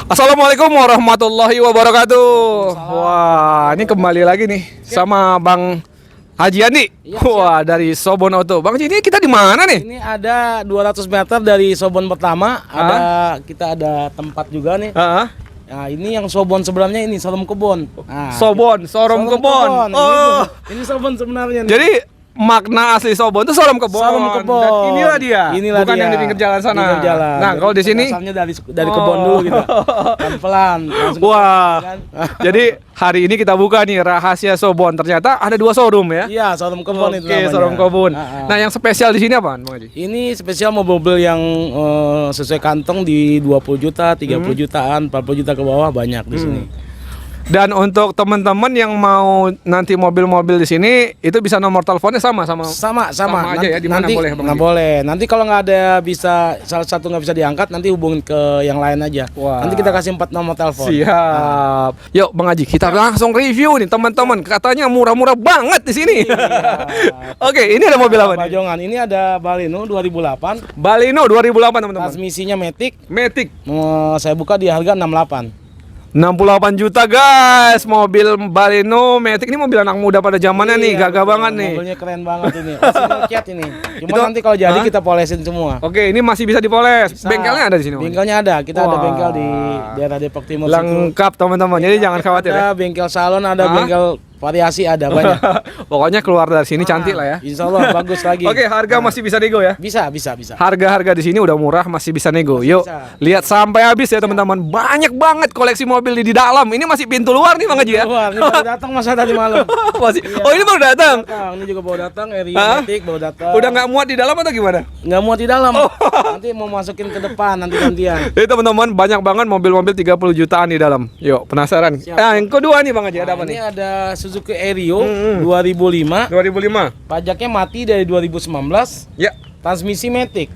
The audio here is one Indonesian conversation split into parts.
Assalamualaikum warahmatullahi wabarakatuh. Wah, ini kembali lagi nih sama Bang Haji Andi. Wah, dari Sobon Auto. Bang Haji, ini kita di mana nih? Ini ada 200 meter dari Sobon pertama. Kita ada tempat juga nih. Nah, ini yang Sobon sebelumnya ini showroom kebon. Nah, showroom kebon. Oh, ini Sobon sebenarnya nih. Jadi makna asli Sobon itu showroom kebon. Dan inilah dia. Bukan dia. yang di pinggir jalan sana. Pinggir jalan. Nah, kalau di sini asalnya dari kebon dulu gitu. Pelan-pelan. Wah. Jadi hari ini kita buka nih rahasia Sobon. Ternyata ada 2 showroom ya. Iya, showroom kebon itu namanya. Oke, showroom kebon. Nah, yang spesial di sini apa, Bang Haji? Ini spesial mobil yang sesuai kantong di 20 juta, 30 jutaan, 40 juta ke bawah banyak di sini. Dan untuk teman-teman yang mau nanti mobil-mobil di sini itu bisa nomor teleponnya sama aja ya. Di mana boleh, Bang? Nggak boleh. Nanti kalau nggak ada salah satu nggak bisa diangkat, nanti hubungin ke yang lain aja. Wah. Nanti kita kasih 4 nomor telepon. Siap. Yuk Bang Haji, kita langsung review nih teman-teman. Katanya murah-murah banget di sini. Oke, ini ada mobil apa nih? Bajongan. Ini ada Baleno 2008. Baleno 2008 teman-teman. Transmisinya Matic. Saya buka di harga 68 juta guys, mobil Baleno Matic. Ini mobil anak muda pada zamannya nih, gagah banget nih. Mobilnya keren banget ini. Original cat ini. Cuma nanti kalau jadi kita polesin semua. Oke, ini masih bisa dipoles. Bengkelnya ada di sini. Bengkelnya ada. Kita ada bengkel di daerah Depok Timur. Lengkap teman-teman. Jadi jangan khawatir ya. Ada bengkel salon, ada bengkel variasi, ada banyak. Pokoknya keluar dari sini cantik lah ya. Insya Allah bagus lagi. Oke, harga masih bisa nego ya? Bisa. Harga-harga di sini udah murah, masih bisa nego. Yuk, lihat sampai habis ya teman-teman. Banyak banget koleksi mobil di dalam. Ini masih pintu luar nih Bang Haji ya. Luar, ini baru datang masa tadi malam. Masih. Oh, ini baru datang. Ini juga baru datang, Matic baru datang. Udah nggak muat di dalam atau gimana? Nggak muat di dalam. Nanti mau masukin ke depan nanti gantian. Jadi teman-teman, banyak banget mobil-mobil 30 jutaan di dalam. Yuk, penasaran? Yang kedua nih Bang Haji, ada apa nih? Ini ada Suzuki Ario 2005. Pajaknya mati dari 2019. Ya. Transmisi Matic.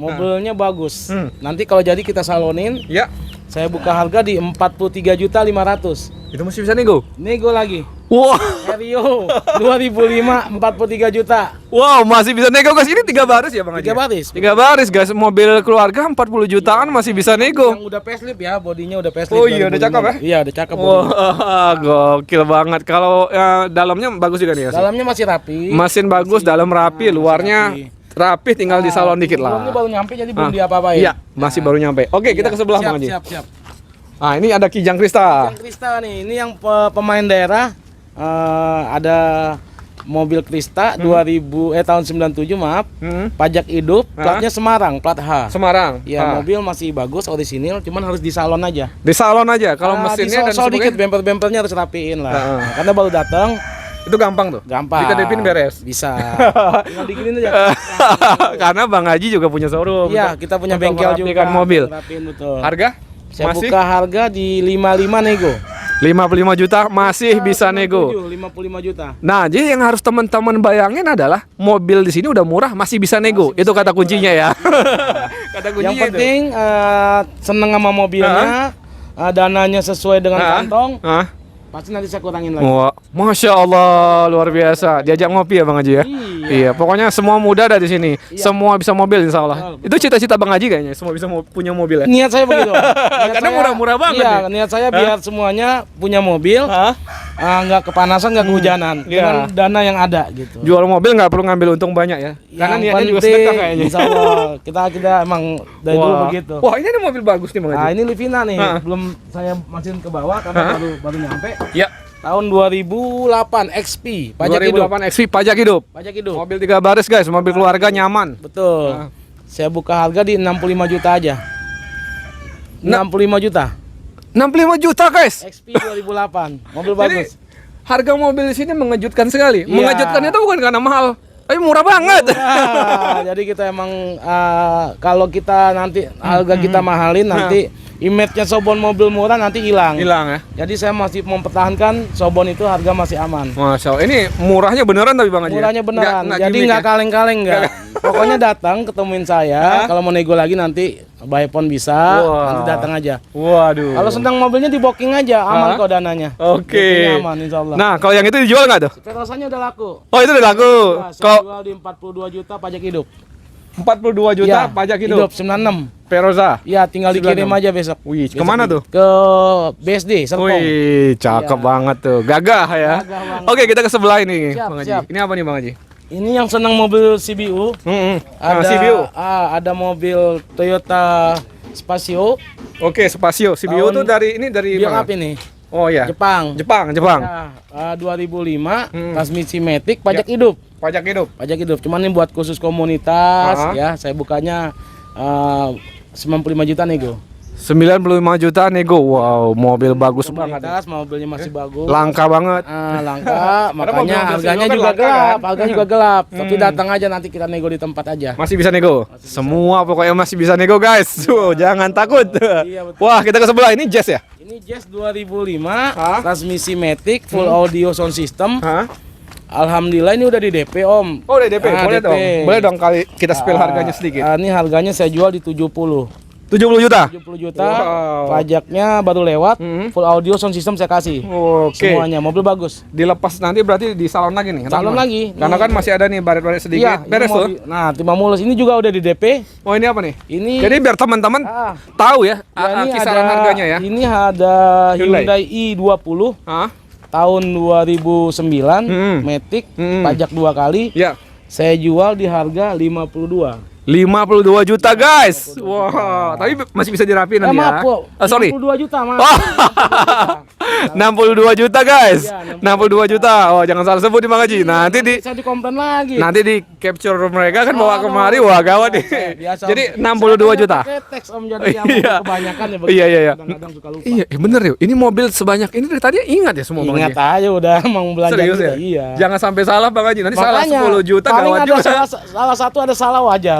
Mobilnya bagus. Nanti kalau jadi kita salonin. Ya. Saya buka harga di 43.500.000. Itu masih bisa nego? Nego lagi. Wah. Ario 2005 43 juta. Wow, masih bisa nego guys. Ini 3 baris ya Bang Haji? 3 baris guys. Mobil keluarga 40 jutaan masih bisa nego. Yang udah facelift ya, bodinya udah facelift. Oh iya, udah cakep ya? Iya, udah cakep. Wah, gokil banget. Kalau dalamnya bagus juga nih ya? Dalamnya masih rapi. Mesin bagus, dalam rapi, luarnya rapi, tinggal di salon dikit lah. Ini baru nyampe jadi belum diapa-apain. Iya, masih baru nyampe. Oke, kita ke sebelah Bang Haji. Siap. Ah, ini ada Kijang Krista. Kijang Krista nih, ini yang pemain daerah. Ada mobil Krista 2000 tahun 97 maaf. Pajak hidup, platnya Semarang, plat H. Semarang. Ya, mobil masih bagus, orisinil, cuman harus di salon aja. Di salon aja. Kalau mesinnya dan dikit, bemper-bempernya harus rapiin lah. Karena baru datang. Itu gampang tuh? Gampang. Dikedipin beres? Bisa. Tinggal diginin aja. Karena Bang Haji juga punya showroom. Iya, kita punya bengkel juga. Mobil. Betul. Harga? Saya buka harga di 55 nego. 55 juta masih bisa nego. 55 juta. Nah, jadi yang harus teman-teman bayangin adalah mobil di sini udah murah, masih bisa nego. Itu kata kuncinya ya. Kata kuncinya. Yang penting seneng sama mobilnya, dananya sesuai dengan kantong. Pasti nanti saya kurangin lagi. Wah, Masya Allah, luar biasa. Diajak ngopi ya Bang Haji ya? Iya, pokoknya semua muda ada di sini. Semua bisa mobil insya Allah. Itu cita-cita Bang Haji kayaknya, semua bisa punya mobil ya? Niat saya begitu. Karena murah-murah banget. Iya, niat saya biar semuanya punya mobil. Nggak kepanasan, nggak kehujanan. Dengan dana yang ada gitu. Jual mobil nggak perlu ngambil untung banyak ya? Karena niatnya juga sedekah kayaknya. Insya Allah, kita emang dari dulu begitu. Wah, ini ada mobil bagus nih Bang Haji. Nah, ini Livina nih. Belum saya masukin ke bawah karena baru nyampe. Ya. Tahun 2008 XP pajak 2008 hidup. XP pajak hidup. Mobil 3 baris guys, mobil keluarga nyaman. Betul. Saya buka harga di 65 juta aja. 65 juta. 65 juta guys. XP 2008. Mobil bagus. Harga mobil di sini mengejutkan sekali. Iya. Mengejutkan itu bukan karena mahal, tapi murah banget. Jadi kita emang kalau kita nanti harga kita mahalin nanti image-nya Sobon mobil murah nanti hilang ya. Jadi saya masih mempertahankan Sobon itu harga masih aman. Masya Allah, ini murahnya beneran tapi Bang Haji? Murahnya beneran, jadi nggak kaleng-kaleng nggak. Pokoknya datang ketemuin saya, kalau mau nego lagi nanti by phone bisa, nanti datang aja. Waduh. Kalau sedang mobilnya di booking aja, aman kok dananya. Oke. Aman insya Allah. Nah, kalau yang itu dijual nggak tuh? Verosanya udah laku. Oh, itu udah laku. Saya jual di 42 juta pajak hidup. 42 juta pajak hidup. 96. Veroza. Iya, tinggal dikirim 96. aja besok. Wih, Besok kemana tuh? Ke BSD, Serpong. Wih, cakep Iya. banget tuh. Gagah ya. Gagah banget. Oke, kita ke sebelah ini, Siap, Bang Haji. siap. Ini apa nih, Bang Haji? Ini yang senang mobil CBU. Ada CBU. ada mobil Toyota Spasio. Oke, Spasio. CBU Tahun- tuh dari Biar mana? apa ini? Oh ya. Jepang. Jepang. Ya, 2005, transmisi matic, pajak Ya. hidup. Pajak hidup. Pajak hidup. Cuman ini buat khusus komunitas Ah. ya. Saya bukanya 95 juta nego. 95 juta nego. Wow, mobil bagus banget. Komunitas, mobilnya masih bagus. Langka banget. Langka, makanya mobil harganya kan juga langka, gelap. kan? Harganya juga gelap. Tapi datang aja nanti kita nego di tempat aja. Masih bisa nego. Semua pokoknya masih bisa nego, guys. Jangan takut. Iya, betul. Wah, kita ke sebelah. Ini Jazz ya? Ini Jazz 2005, Hah? transmisi matic, full audio sound system. Hah? Alhamdulillah ini udah di DP Om. Oh, udah DP. Boleh DP. dong. Boleh dong kali kita spill harganya sedikit. Ini harganya saya jual di 70. 70 juta. 70 juta. Wow. Pajaknya baru lewat. Full audio sound system saya kasih. Oke. Semuanya mobil bagus. Dilepas nanti berarti di salon lagi nih. Salon Gimana? lagi. Karena Nih. kan masih ada nih baret-baret sedikit. Ini Beres tuh. Nah, timah mulus ini juga udah di DP. Oh, ini apa nih? Ini Jadi biar teman-teman Ah. tahu ya, ini kisaran ada, harganya ya. Ini ada Hyundai. Hyundai i20 Hah? tahun 2009, matic, pajak 2 kali. Ya. Saya jual di harga 52. 52 juta, guys. Wah, tapi masih bisa dirapiin nanti ya. Maaf, Po. Sorry. 62 juta, Mas. Wah. 62 juta, guys. Iya, 62 juta. Oh, jangan salah sebut nih Bang Haji. Nanti di Saya dikomplain lagi. nanti di capture mereka kan bawa kemari. Wah, gawat nih. Biasa, Jadi Om. 62 juta. Pakai teks Om jadi yang Iya. kebanyakan ya Iya, iya, iya. Kadang-kadang suka lupa. Iya, bener yuk. Ini mobil sebanyak ini dari tadi ingat ya semua Bang Ingat Haji. aja udah mau belanja Serius juga. ya? Iya. Jangan sampai salah Bang Haji. Nanti salah Makanya, 10 juta paling gawat ada juga. salah satu ada salah wajar.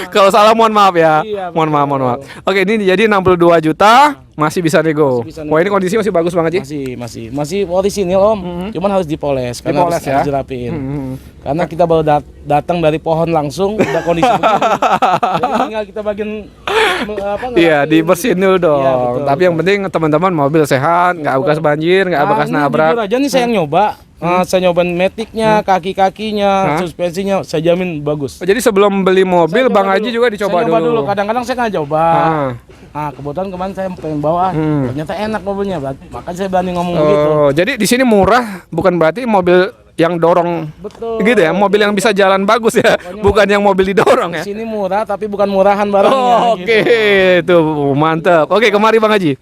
Kalau salah mohon maaf ya. Iya, mohon maaf, mohon betul. maaf. Oke, ini jadi 62 juta masih bisa nego. Masih bisa Wah, ini nego. kondisi masih bagus banget sih. Masih orisinil Om. Cuman harus dipoles karena Dipoles harus, ya? harus dirapiin. Karena kita baru datang dari pohon langsung udah kondisi begini. Jadi tinggal kita bagian Iya, ngerapiin. dibersihin dulu dong. Iya, betul, Tapi yang penting teman-teman mobil sehat, nggak bekas banjir, nggak bekas ini nabrak. jujur aja nih saya yang nyoba. Saya nyobain maticnya, kaki-kakinya, Hah? suspensinya, saya jamin bagus. Oh, jadi sebelum beli mobil, Saya Bang nyoba Haji dulu. juga dicoba Saya nyoba dulu. Kadang-kadang saya nggak coba. Ah. Nah, kebetulan kemarin saya pengen bawa, ternyata enak mobilnya, makanya saya berani ngomong begitu. Oh, jadi di sini murah, bukan berarti mobil yang dorong Betul. gitu ya, mobil yang bisa jalan bagus ya, bukan yang mobil didorong ya. Di sini murah tapi bukan murahan barangnya. Oh, gitu. Oke, tuh mantap. Oke, kemari Bang Haji.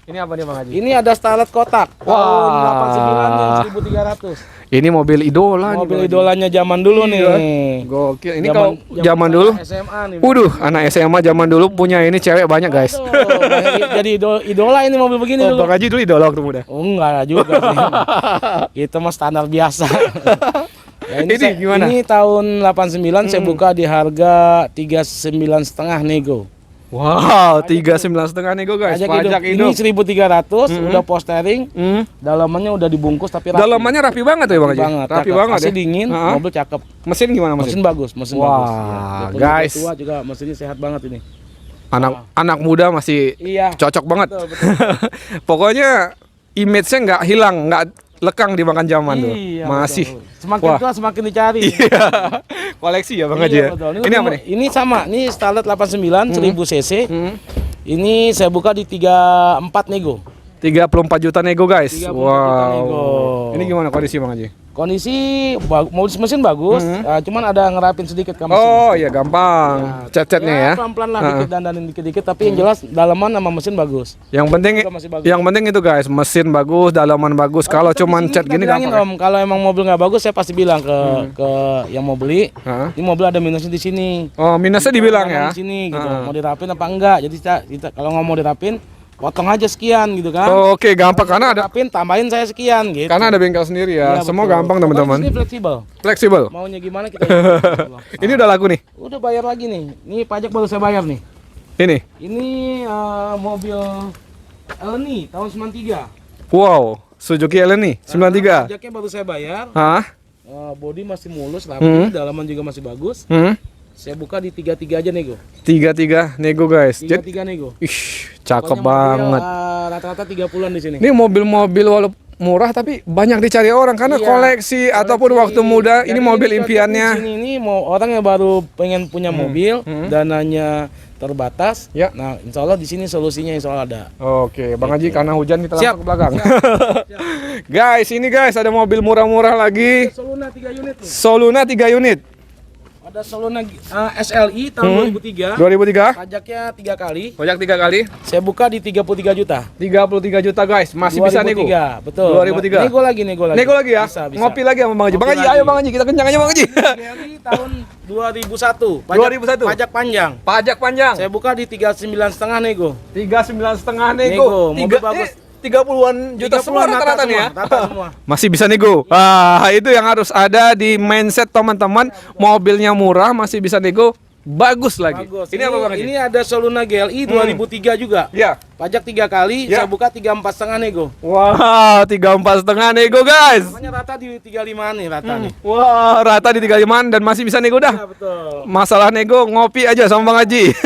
Ini apa nih Bang Haji? Ini ada Starlet kotak. Wah. Tahun 89 nih, 1300. Ini mobil idola nih, Mobil Bang Haji. idolanya zaman dulu nih. Gokil. Ini kalau zaman dulu, SMA nih. waduh, anak SMA zaman dulu punya ini cewek banyak guys. Tuh, jadi idola ini mobil begini Oh, dulu. Bang Haji dulu idola waktu muda. Oh, enggak juga sih. Itu mah standar biasa. Ya, Ini gimana? Ini tahun 89 saya buka di harga 39,5 nego. Wow, 39,5 nego guys. Pajak Ini hidup. 1.300 udah postering. Hmm. Dalamannya udah dibungkus tapi rapi. Dalamannya rapi banget tuh ya Bang Haji. banget. Rapi cakep. banget Masih ya. dingin, Ha-ha. mobil cakep. Mesin gimana Mesin mesin? bagus, mesin Wah, bagus. Walaupun guys. udah tua juga mesinnya sehat banget ini. Anak muda masih Iya. cocok banget. Betul, betul. Pokoknya image-nya nggak hilang, nggak lekang dimakan zaman tuh. Iya, Masih. betul. Semakin Wah. tua semakin dicari. Iya. Koleksi ya Bang Haji ya. betul. Ini apa nih? Ini sama, ini Starlet 89 1000 cc. Ini saya buka di 34 nego. 34 juta nego guys. 34 Wow. juta nego. Ini gimana kondisi Bang Haji? Kondisi mesin bagus, cuman ada ngerapin sedikit kan mesin. Oh iya gampang. Cat-catnya ya. Pelan-pelan lah dikit dandanin dikit-dikit, tapi yang jelas dalaman sama mesin bagus. Yang penting Juga masih bagus. yang penting itu guys, mesin bagus, dalaman bagus. Kalau Tapi cuman di sini cat kita gini bilangin, gampang. Om, kalau emang mobil nggak bagus saya pasti bilang ke yang mau beli. Hah? Ini mobil ada minusnya di sini. Oh, minusnya dibilang ya. Di sini gitu. Mau dirapin apa enggak? Jadi kita kalau nggak mau dirapin, potong aja sekian gitu kan. Oh, oke, gampang karena ada Rapin tambahin saya sekian gitu. karena ada bengkel sendiri ya. Iya, Semua betul. gampang Pokoknya teman-teman. di sini fleksibel. Fleksibel. Maunya gimana kita ikutin. Ini udah laku nih. Udah bayar lagi nih. Ini pajak baru saya bayar nih. Ini. Ini mobil Elni tahun 93. Wow, Suzuki Eleni 93. Pajaknya baru saya bayar. Hah? Bodi masih mulus, rapi, dalaman juga masih bagus. Saya buka di 33 aja nego. 33 nego guys. Jadi 33 nego. ih, cakep Pokoknya mobil, banget. rata-rata 30-an di sini. Ini mobil-mobil walaupun murah tapi banyak dicari orang karena Iya, koleksi ataupun waktu muda ini Jadi mobil cocoknya impiannya. di sini ini mau orang yang baru pengen punya mobil, dananya terbatas. Ya. Nah, insya Allah di sini solusinya insya Allah ada. Oke, Bang Haji karena hujan kita Siap. langsung ke belakang. Guys, ini guys ada mobil murah-murah lagi. Soluna 3 unit nih. Soluna 3 unit. Ada Soluna SLI tahun 2003. 2003. Pajaknya 3 kali. Pajak 3 kali. Saya buka di 33 juta. 33 juta guys, masih bisa nego. 2003, betul. 2003. Nego lagi. Nego lagi ya? Bisa. Ngopi lagi sama Bang Haji. Bang Ngopi Haji, lagi. ayo Bang Haji, kita kencang aja Bang Haji. Dari tahun 2001. 2001. Pajak panjang. Pajak panjang. Saya buka di 39,5 nego. 39,5 nego. Nego, mobil bagus. 30-an juta semua 30-an rata-rata nih ya. rata semua. Masih bisa nego. Itu yang harus ada di mindset teman-teman. Mobilnya murah, masih bisa nego. Bagus lagi. Bagus. Ini apa Bang Haji? Ini ada Soluna GLI 2003 juga. Ya. Pajak 3 kali, Ya. saya buka 34,5 nego. Wow, 34,5 nego guys. Makanya rata di 35 nih rata nih. Wah, rata di 35 dan masih bisa nego dah. Ya, betul. Masalah nego ngopi aja sama Bang Haji.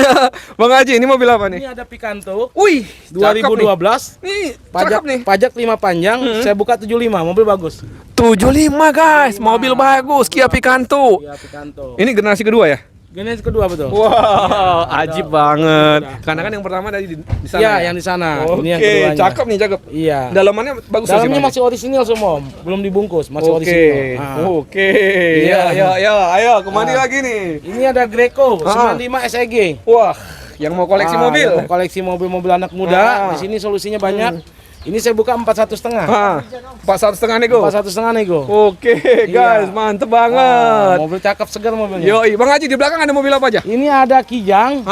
Bang Haji, ini mobil apa nih? Ini ada Picanto Wih, 2012. Nih, Pajak cakep nih. pajak 5 panjang, saya buka 75, mobil bagus. 75 guys, mobil bagus, Kia Picanto. Iya, Picanto. Ini generasi kedua ya? Generasi kedua betul. Wow, ajib banget. Karena kan yang pertama tadi di sana. Iya, ya? yang di sana. Oke, Ini yang keduanya. cakep nih, cakep. Iya. Dalamannya bagus Dalamnya sih, Bang. masih orisinil semua, Om. Belum dibungkus, masih Oke. orisinil. Ah. Oke. Iya. Ya, ayo kemari lagi nih. Ini ada Greco Ah. 95 SEG. Wah, yang mau koleksi mobil. Yang mau koleksi mobil-mobil anak muda. Di sini solusinya banyak. Ini saya buka 41,5. 41,5 nego. 41,5 nego. Oke, guys, mantep banget. Mobil cakep segar mobilnya. Yoi, Bang Haji di belakang ada mobil apa aja? Ini ada Kijang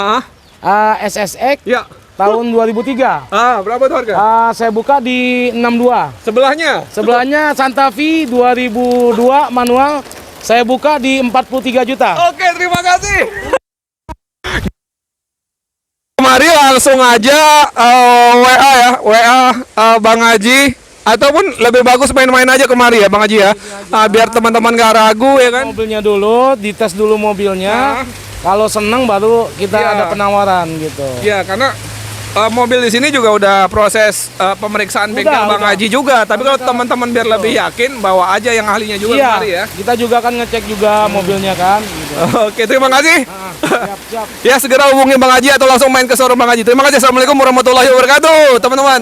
SSX Ya. tahun 2003. Berapa tuh harga? Saya buka di 62. Sebelahnya. Sebelahnya Santa Fe 2002 manual. Saya buka di 43 juta. Oke, terima kasih. Mari langsung aja WA ya, Bang Haji, ataupun lebih bagus main-main aja kemari ya Bang Haji ya, biar teman-teman gak ragu ya kan. Mobilnya dulu, dites dulu mobilnya. Kalau seneng baru kita Iya. ada penawaran gitu. Ya karena mobil di sini juga udah proses pemeriksaan bengkel Bang udah. Haji juga, tapi kalau teman-teman biar lebih yakin bawa aja yang ahlinya juga Iya, kemari ya. kita juga kan ngecek juga mobilnya kan. Gitu. Oke, terima kasih. Siap. Ya segera hubungi Bang Haji atau langsung main ke showroom Bang Haji. Terima kasih. Assalamualaikum warahmatullahi wabarakatuh, teman-teman.